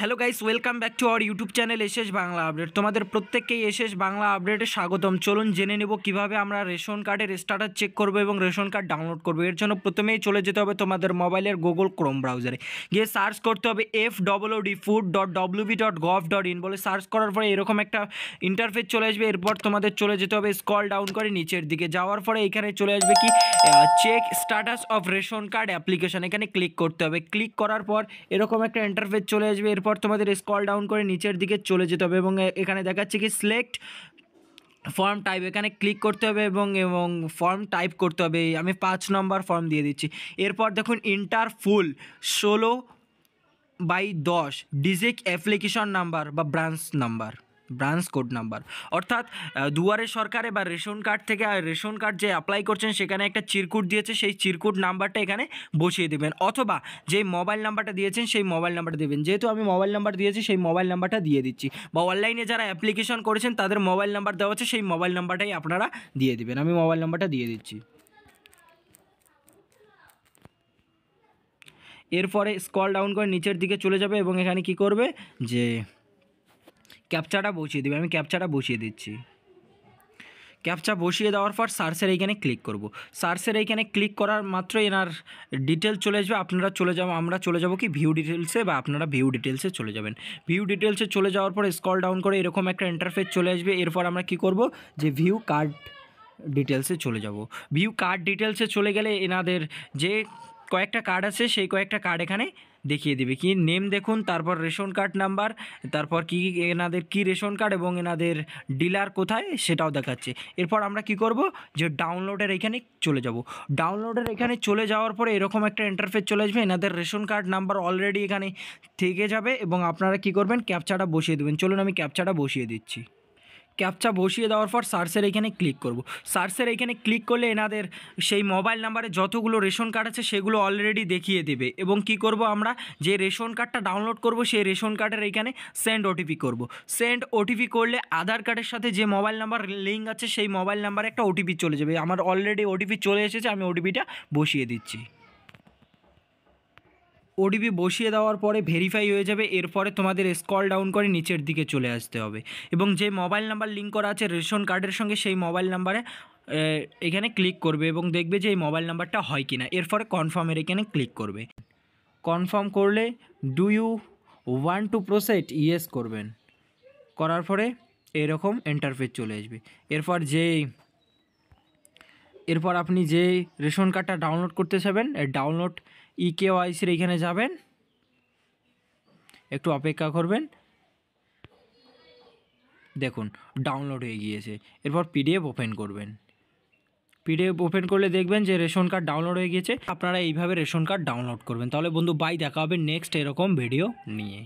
Hello guys, welcome back to our YouTube channel SS Bangla update. তোমাদের প্রত্যেককেই SS Bangla আপডেটে স্বাগতম। চলুন জেনে নেব কিভাবে আমরা রেশন কার্ডের স্ট্যাটাস চেক করব এবং রেশন কার্ড ডাউনলোড করব। এর জন্য প্রথমেই চলে যেতে হবে তোমাদের মোবাইলের গুগল ক্রোম ব্রাউজারে, গিয়ে সার্চ করতে হবে food.wb.gov.in বলে সার্চ করার পরে এরকম একটা ইন্টারফেস চলে আসবে। এরপর তোমাদের চলে যেতে হবে স্ক্রল ডাউন করে নিচের দিকে, যাওয়ার পরে এখানে চলে আসবে কি check status of ration card application, এখানে ক্লিক করতে হবে। ক্লিক করার পর এরকম একটা ইন্টারফেস চলে আসবে। এরপর তোমাদের স্ক্রল ডাউন করে নিচের দিকে চলে যেতে হবে এবং এখানে দেখাচ্ছে কি সিলেক্ট ফর্ম টাইপ, এখানে ক্লিক করতে হবে এবং ফর্ম টাইপ করতে হবে। আমি 5 নম্বর ফর্ম দিয়ে দিচ্ছি। এরপর দেখুন ইন্টার ফুল 16/10 ডিজিট অ্যাপ্লিকেশন নাম্বার বা ব্রাঞ্চ কোড নাম্বার, অর্থাৎ দুয়ারে সরকারে বা রেশন কার্ড থেকে রেশন কার্ড যে অ্যাপ্লাই করছেন সেখানে একটা চিরকুট দিয়েছে, সেই চিরকুট নাম্বারটা এখানে বসিয়ে দেবেন, অথবা যে মোবাইল নাম্বারটা দিয়েছেন সেই মোবাইল নাম্বারটা দেবেন। যেহেতু আমি মোবাইল নাম্বার দিয়েছি সেই মোবাইল নাম্বারটা দিয়ে দিচ্ছি, বা অনলাইনে যারা অ্যাপ্লিকেশন করেছেন তাদের মোবাইল নাম্বার দেওয়া আছে, সেই মোবাইল নাম্বারটাই আপনারা দিয়ে দেবেন। আমি মোবাইল নাম্বারটা দিয়ে দিচ্ছি। এরপরে স্ক্রল ডাউন করে নিচের দিকে চলে যাবে এবং এখানে কি করবে যে ক্যাপচাটা বসিয়ে দেবে। আমি ক্যাপচাটা বসিয়ে দিচ্ছি। ক্যাপচা বসিয়ে দেওয়ার পর সার্চের এইখানে ক্লিক করব। সার্চের এইখানে ক্লিক করার মাত্র এনার ডিটেলস চলে আসবে। আপনারা চলে যাব, আমরা চলে যাব কি ভিউ ডিটেলসে, বা আপনারা ভিউ ডিটেলসে চলে যাবেন। ভিউ ডিটেলসে চলে যাওয়ার পর স্ক্রল ডাউন করে এরকম একটা ইন্টারফেস চলে আসবে। এরপর আমরা কি করব যে ভিউ কার্ড ডিটেলসে চলে যাব। ভিউ কার্ড ডিটেলসে চলে গেলে এনাদের যে কয়েকটা কার্ড আছে সেই কয়েকটা কার্ড এখানে দেখিয়ে দেবে। কি নেম দেখুন, তারপর রেশন কার্ড নাম্বার, তারপর কি এনাদের কি রেশন কার্ড এবং এনাদের ডিলার কোথায় সেটাও দেখাচ্ছে। এরপর আমরা কি করব যে ডাউনলোডের এখানে চলে যাব। ডাউনলোডের এখানে চলে যাওয়ার পরে এরকম একটা ইন্টারফেস চলে আসবে। এনাদের রেশন কার্ড নাম্বার অলরেডি এখানে থেকে যাবে এবং আপনারা কি করবেন ক্যাপচাটা বসিয়ে দেবেন। চলুন আমি ক্যাপচাটা বসিয়ে দিচ্ছি। ক্যাপচা বসিয়ে দেওয়ার পর সার্চের এইখানে ক্লিক করব। সার্চের এইখানে ক্লিক করলে এনাদের সেই মোবাইল নাম্বারে যতগুলো রেশন কার্ড আছে সেগুলো অলরেডি দেখিয়ে দেবে। এবং কি করব আমরা যে রেশন কার্ডটা ডাউনলোড করব সেই রেশন কার্ডের এইখানে সেন্ড ওটিপি করব। সেন্ড ওটিপি করলে আধার কার্ডের সাথে যে মোবাইল নাম্বার লিঙ্ক আছে সেই মোবাইল নাম্বারে একটা ওটিপি চলে যাবে। আমার অলরেডি ওটিপি চলে এসেছে, আমি ওটিপিটা বসিয়ে দিচ্ছি। ওটিপি বসিয়ে দেওয়ার পরে ভেরিফাই হয়ে যাবে। এরপরে তোমাদের স্ক্রল ডাউন করে নিচের দিকে চলে আসতে হবে এবং যে মোবাইল নাম্বার লিঙ্ক করা আছে রেশন কার্ডের সঙ্গে সেই মোবাইল নাম্বারে এখানে ক্লিক করবে এবং দেখবে যে এই মোবাইল নাম্বারটা হয় কি না। এরপরে কনফার্মের এখানে ক্লিক করবে। কনফার্ম করলে do you want to proceed yes করবেন। করার পরে এরকম ইন্টারফেস চলে আসবে। এরপর আপনি যে রেশন কার্ডটা ডাউনলোড করতে চাবেন ডাউনলোড ইকেওয়াইসির এইখানে যাবেন, একটু অপেক্ষা করবেন। দেখুন ডাউনলোড হয়ে গিয়েছে। এরপর পিডিএফ ওপেন করবেন। পিডিএফ ওপেন করলে দেখবেন যে রেশন কার্ড ডাউনলোড হয়ে গিয়েছে। আপনারা এইভাবে রেশন কার্ড ডাউনলোড করবেন। তাহলে বন্ধু বাই, দেখা হবে নেক্সট এরকম ভিডিও নিয়ে।